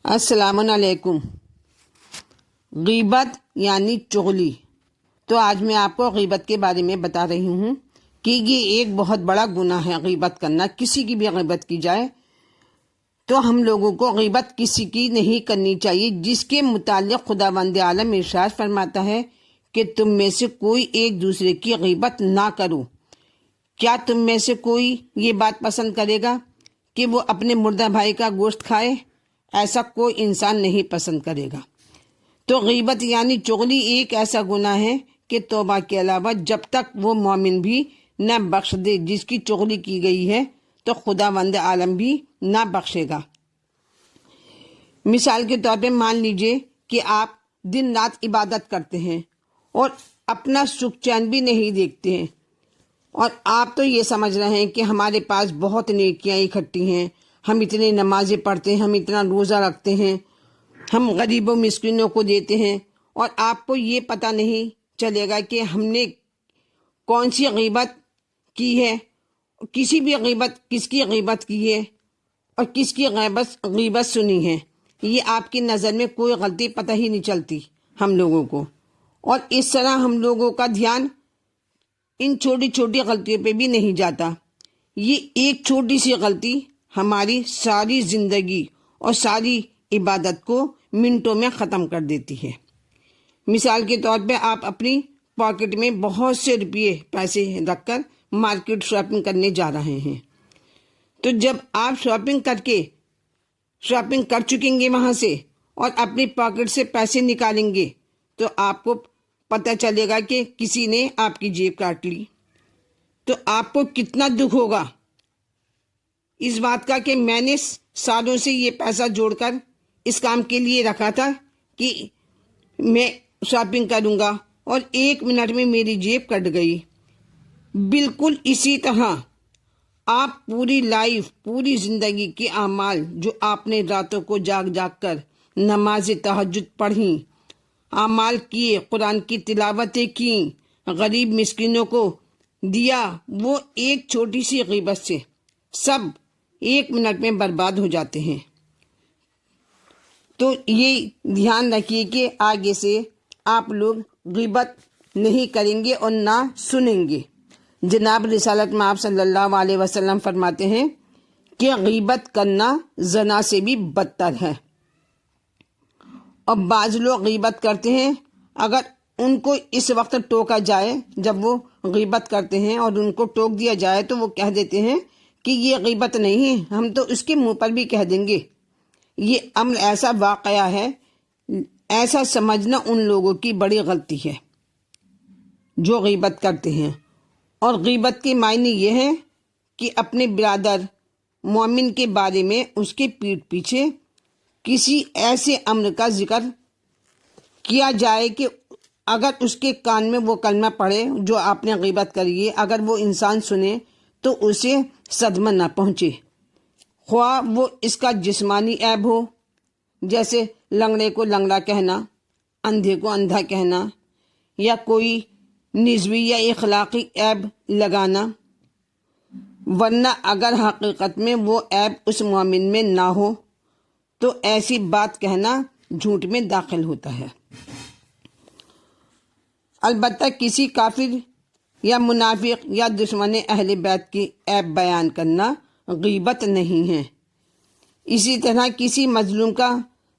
السلام علیکم۔ غیبت یعنی چغلی۔ تو آج میں آپ کو غیبت کے بارے میں بتا رہی ہوں کہ یہ ایک بہت بڑا گناہ ہے غیبت کرنا۔ کسی کی بھی غیبت کی جائے تو ہم لوگوں کو غیبت کسی کی نہیں کرنی چاہیے، جس کے متعلق خداوند عالم ارشاد فرماتا ہے کہ تم میں سے کوئی ایک دوسرے کی غیبت نہ کرو۔ کیا تم میں سے کوئی یہ بات پسند کرے گا کہ وہ اپنے مردہ بھائی کا گوشت کھائے؟ ایسا کوئی انسان نہیں پسند کرے گا۔ تو غیبت یعنی چغلی ایک ایسا گناہ ہے کہ توبہ کے علاوہ جب تک وہ مومن بھی نہ بخش دے جس کی چغلی کی گئی ہے تو خداوند عالم بھی نہ بخشے گا۔ مثال کے طور پہ مان لیجئے کہ آپ دن رات عبادت کرتے ہیں اور اپنا سکھ چین بھی نہیں دیکھتے ہیں، اور آپ تو یہ سمجھ رہے ہیں کہ ہمارے پاس بہت نیکیاں اکٹھی ہیں، ہم اتنے نمازیں پڑھتے ہیں، ہم اتنا روزہ رکھتے ہیں، ہم غریبوں مسکینوں کو دیتے ہیں، اور آپ کو یہ پتہ نہیں چلے گا کہ ہم نے کون سی غیبت کی ہے، کسی بھی غیبت کس کی غیبت کی ہے اور کس کی غیبت سنی ہے۔ یہ آپ کی نظر میں کوئی غلطی پتہ ہی نہیں چلتی ہم لوگوں کو، اور اس طرح ہم لوگوں کا دھیان ان چھوٹی چھوٹی غلطیوں پہ بھی نہیں جاتا۔ یہ ایک چھوٹی سی غلطی ہماری ساری زندگی اور ساری عبادت کو منٹوں میں ختم کر دیتی ہے۔ مثال کے طور پہ آپ اپنی پاکٹ میں بہت سے پیسے رکھ کر مارکیٹ شاپنگ کرنے جا رہے ہیں، تو جب آپ شاپنگ کر چکیں گے وہاں سے اور اپنی پاکٹ سے پیسے نکالیں گے تو آپ کو پتہ چلے گا کہ کسی نے آپ کی جیب کاٹ لی، تو آپ کو کتنا دکھ ہوگا اس بات کا کہ میں نے سالوں سے یہ پیسہ جوڑ کر اس کام کے لیے رکھا تھا کہ میں شاپنگ کروں گا اور 1 منٹ میں میری جیب کٹ گئی۔ بالکل اسی طرح آپ پوری لائف، پوری زندگی کے اعمال جو آپ نے راتوں کو جاگ کر نماز تہجد پڑھی، اعمال کیے، قرآن کی تلاوتیں کی، غریب مسکینوں کو دیا، وہ ایک چھوٹی سی غیبت سے سب 1 منٹ میں برباد ہو جاتے ہیں۔ تو یہ دھیان رکھیے کہ آگے سے آپ لوگ غیبت نہیں کریں گے اور نہ سنیں گے۔ جناب رسالت میں آپ صلی اللہ علیہ وسلم فرماتے ہیں کہ غیبت کرنا زنا سے بھی بدتر ہے، اور بعض لوگ غیبت کرتے ہیں، اگر ان کو اس وقت ٹوکا جائے جب وہ غیبت کرتے ہیں اور ان کو ٹوک دیا جائے تو وہ کہہ دیتے ہیں کہ یہ غیبت نہیں ہے، ہم تو اس کے منہ پر بھی کہہ دیں گے۔ یہ امر ایسا واقعہ ہے، ایسا سمجھنا ان لوگوں کی بڑی غلطی ہے جو غیبت کرتے ہیں۔ اور غیبت کے معنی یہ ہے کہ اپنے برادر مومن کے بارے میں اس کے پیٹھ پیچھے کسی ایسے امر کا ذکر کیا جائے کہ اگر اس کے کان میں وہ کلمہ پڑھے جو آپ نے غیبت کری ہے، اگر وہ انسان سنے تو اسے صدمہ نہ پہنچے، خواہ وہ اس کا جسمانی عیب ہو، جیسے لنگڑے کو لنگڑا کہنا، اندھے کو اندھا کہنا، یا کوئی نسبی یا اخلاقی عیب لگانا، ورنہ اگر حقیقت میں وہ عیب اس مومن میں نہ ہو تو ایسی بات کہنا جھوٹ میں داخل ہوتا ہے۔ البتہ کسی کافر یا منافق یا دشمن اہل بیت کی عیب بیان کرنا غیبت نہیں ہے۔ اسی طرح کسی مظلوم کا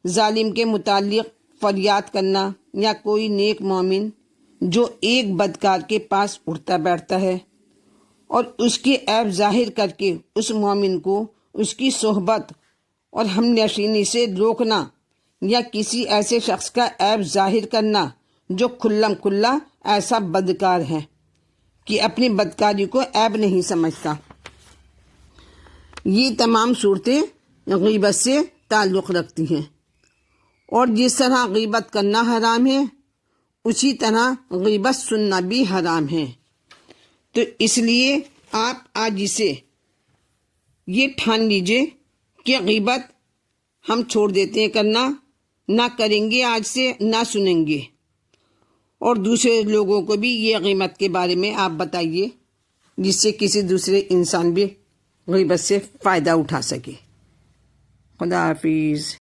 ظالم کے متعلق فریاد کرنا، یا کوئی نیک مومن جو ایک بدکار کے پاس اٹھتا بیٹھتا ہے اور اس کی عیب ظاہر کر کے اس مومن کو اس کی صحبت اور ہم نشینی سے روکنا، یا کسی ایسے شخص کا عیب ظاہر کرنا جو کھلم کھلا ایسا بدکار ہے کہ اپنی بدکاری کو عیب نہیں سمجھتا، یہ تمام صورتیں غیبت سے تعلق رکھتی ہیں۔ اور جس طرح غیبت کرنا حرام ہے اسی طرح غیبت سننا بھی حرام ہے۔ تو اس لیے آپ آج سے یہ ٹھان لیجئے کہ غیبت ہم چھوڑ دیتے ہیں کرنا، نہ کریں گے، آج سے نہ سنیں گے، اور دوسرے لوگوں کو بھی یہ غیبت کے بارے میں آپ بتائیے جس سے کسی دوسرے انسان بھی غیبت سے فائدہ اٹھا سکے۔ خدا حافظ۔